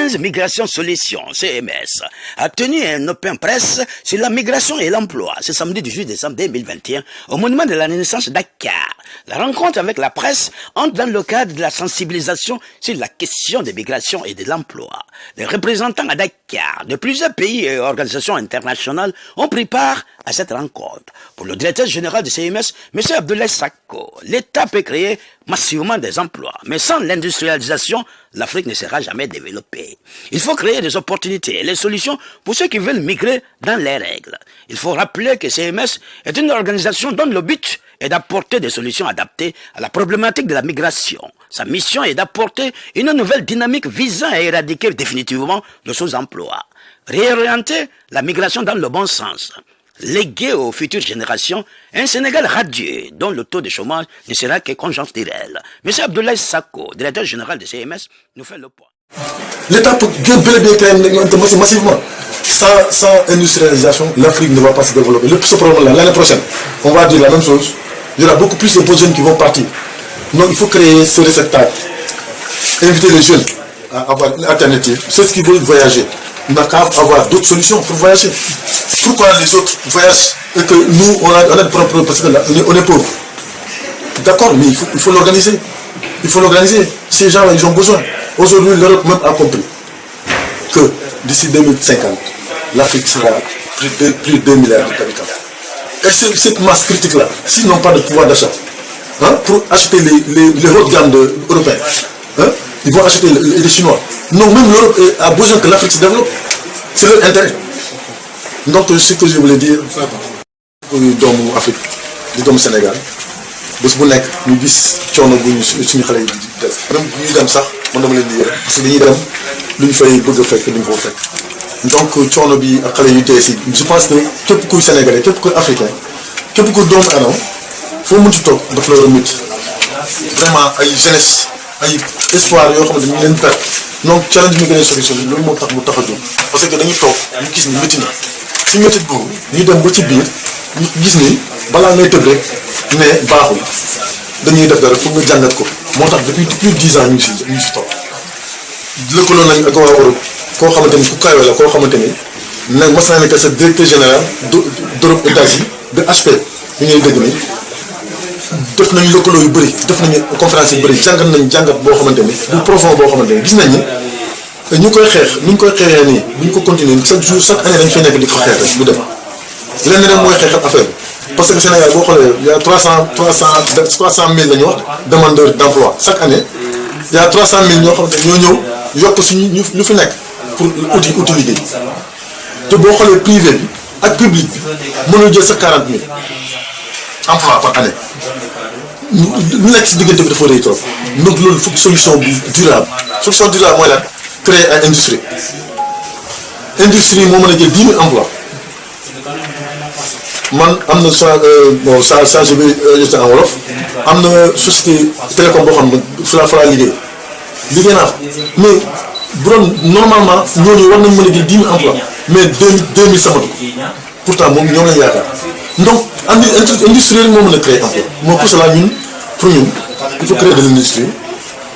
15 Migration Solutions, CMS, a tenu un open press sur la migration et l'emploi ce samedi 18 décembre 2021 au monument de la Renaissance Dakar. La rencontre avec la presse entre dans le cadre de la sensibilisation sur la question des migrations et de l'emploi. Les représentants à Dakar de plusieurs pays et organisations internationales ont pris part à cette rencontre. Pour le directeur général du CMS, M. Abdoulaye Sako, l'État peut créer massivement des emplois, mais sans l'industrialisation, l'Afrique ne sera jamais développée. Il faut créer des opportunités et les solutions pour ceux qui veulent migrer dans les règles. Il faut rappeler que CMS est une organisation dont le but est d'apporter des solutions adaptées à la problématique de la migration. Sa mission est d'apporter une nouvelle dynamique visant à éradiquer définitivement le sous-emploi. Réorienter la migration dans le bon sens. Léguer aux futures générations un Sénégal radieux dont le taux de chômage ne sera que conjoncturel. M. Abdoulaye Sako, directeur général de CMS, nous fait le point. L'État peut bien créer massivement. Sans industrialisation, l'Afrique ne va pas se développer. Ce problème-là, l'année prochaine, on va dire la même chose. Il y aura beaucoup plus de jeunes qui vont partir. Donc il faut créer ce réceptacle. Inviter les jeunes à avoir une alternative. Ceux qui veulent voyager n'a qu'à avoir d'autres solutions pour voyager. Pourquoi les autres voyagent et que nous, on a des problèmes parce qu'on est pauvres? D'accord, mais il faut l'organiser. Il faut l'organiser. Ces gens-là, ils ont besoin. Aujourd'hui, l'Europe même a compris que d'ici 2050, l'Afrique sera plus de 2 milliards d'habitants. Et cette masse critique-là, s'ils n'ont pas de pouvoir d'achat, pour acheter les hautes gammes européennes, ils vont acheter les Chinois. Non, même l'Europe a besoin que l'Afrique se développe. C'est leur intérêt. Donc, ce que je voulais dire, pour les doomu Afrique, les doomu Sénégal, bés bu nekk ñu gis coono bu suñu xale yi di def. Même bu ñuy dem sax man dama leen di yore parce que dañuy dem lu ñu fay bëgg a fekk duñ ko fekk. Donc coono bi ak xale yu tey si je pense que képp kuy sénégalais képp kuy africain képp kuy doomu aadama foo mënti toog daf la war a métti vraiment ay jeunesse ay espoir yoo xamante ni ñu leen perte donc challenge migration solution bi loolu moo tax mu tax a jóg parce que dañuy toog ñu gis ni métti na si métti boobu ñu dem ba ci biir ñu gis ni balaa ngay tëb rek ne baaxul dañuy def dara pour nga jàngat ko moo tax depuis plus de 10 ans ñu ngi si toog lëkkaloo nañ ak waa Europe koo xamante ni ku kawe la koo xamante ni nag mas naa nekk sa directeur général d'Europe et d'Asie de HP ñu ngi dégg ni def nañ lëkkaloo yu bëri def nañu conférence yu bëri jàngat nañ jàngat boo xamante ni bu profond boo xamante ni gis nañ ni ñu koy xeex ni ñu koy xeexee nii bu ñu ko continuer chaque jour chaque année dañ fay nekk di ko xeex rek du dem lenn rek mooy xeexal affaire bi parce que Sénégal boo xoolee y a 300 000 la ñu wax demandeurs d'emploi chaque année y a 300 000 ñoo xamante ñoo ñëw yokk suñu ñu fi nekk pour uti liggéey te boo xoolee privé bi ak public bi mënul jël sa 40 000 emploi par année ñu nekk si diggante bi dafa rëy trop donc loolu foog solution bu durable solution durable mooy lan créer ay industrie moo mën a jël 10 000 emplois man am na bon ça je vais jeter en wolof am na société télécom boo xam ne fa la liggéey naa mais bu doon normalement ñooñu war nañ mën a jël 10 000 emplois mais 2000 samatu pourtant moom ñoom lañ yaakaar donc industrie rek moo mën a créer emploi moo pour cela ñun pour ñun il faut créer de l'industrie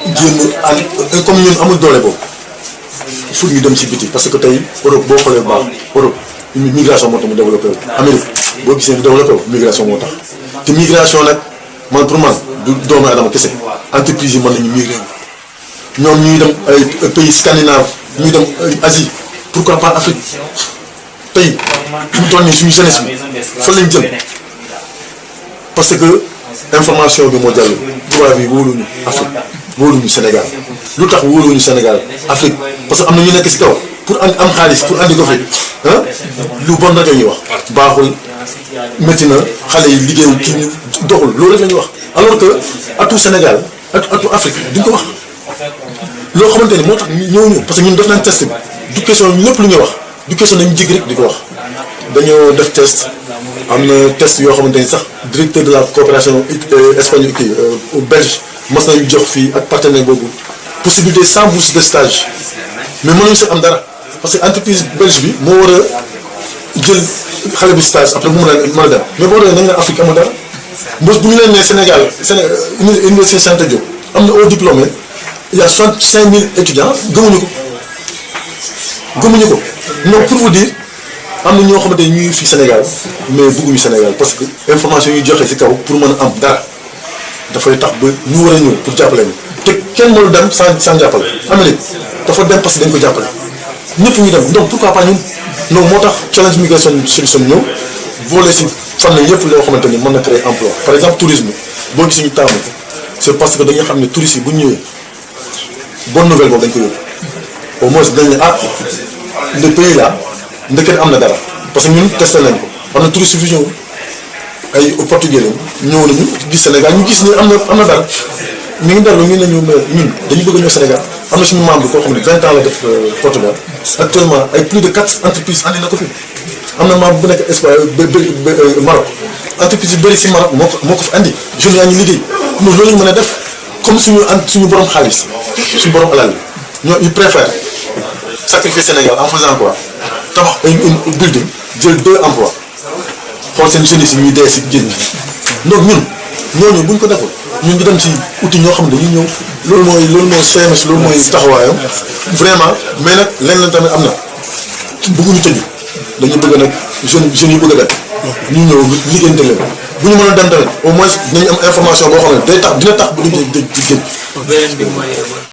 jéem comme ñun amul doole boobu il faut ñu dem ci biti parce que tey Europe boo xoolee baax Europe migration moo tax mu développé wu Amérique boo gisee mu développé wu migration moo tax te migration nag man pour man du doomu adama kese entreprise yi mën nañu migrer ñoom ñuy dem ay pays scandinave ñuy dem Asie pourquoi pas Afrique tey fi mu toll nii suñu jeunesse bi fan lañ jëm parce que information bi moo jàll tubaab bi wóoluñu Afrique wóoluñu Sénégal lu tax wóoluñu Sénégal Afrique parce que am na ñu nekk si kaw pour am xaalis pour andi ko fi lu bon rek la ñuy wax baaxul métti na xale yi liggéey kii ñu doxul loolu rek la ñuy wax alors que atu Sénégal atu Afrique duñ ko wax loo xamante ni moo tax ñëw parce que ñun def nañ test bi du question lépp lu ñuy wax du question nañ jig rek di ko wax dañoo def test am na test yoo xamante ni sax directeur de la coopération espagnole kii belge mas nañu jox fii ak partenaire boobu possibilité sans bourse de stage mais mënuñu si am dara parce que entreprise belge bi moo war a jël xale bi stage après mu mën a dem mais boo demee nañ la Afrique amul dara bu ñu leen nee Sénégal université Cheikh Anta Diop am na haut diplômé il y a 65 000 étudiants gëmuñu ko gëmuñu ko. donc pour vous dire am na ñoo xamante ne ñuy fii Sénégal mais bëgguñu Sénégal parce que information yi joxe ci kaw pour mën a am dara dafay tax ba ñu war a ñëw pour jàppale ñu te kenn mënul dem sans jàppale. Amérique dafa dem parce que dañ ko jàppale ñëpp ñu dem donc pourquoi pas ñun donc moo tax challenge migration solution ñëw boole ci fànn yëpp loo xamante ni mën na créer emploi par exemple tourisme boo gis ñu taamu c'est parce que dañuy xam ne touristes yi bu ñu ñëwee bonne nouvelle boobu dañ ko yóbbu au moins dañ ne le pays là ndeket am na dara parce que ñun testé nañ ko am na touristes yu fi ñëw ay portugais lañ ñëw nañu gis Sénégal ñu gis ni am na dara mi ngi dellu ñu ne ñu ñun dañu bëgg a ñëw Sénégal am na suñu membre koo xam ne 20 ans la def Portugal actuellement ay plus de 4 entreprises andi na ko fi am na membre bu nekk Espagne Maroc entreprise yu bëri si Maroc moo ko fi andi jeunes yaa ngi liggéey ñun loolu ñu mën a def comme suñu borom xaalis suñu borom alal ñoo ils préfèrent sacrifier Sénégal en faisant quoi tabax une building jël 2 emplois xool seen jeunes yi ñuy dee si génn donc ñooñu buñ ko deful ñun ñu dem si outil ñoo xam ne dañuy ñëw loolu mooy CMS loolu mooy taxawaayam vraiment mais nag leneen tamit am na bëgguñu tëju dañu bëgg nag jeunes yu bëgg a dem ñu ñëw liggéeyante leen bu ñu mën a dem tamit au moins dinañ am information boo xam ne dina tax bu ñu géej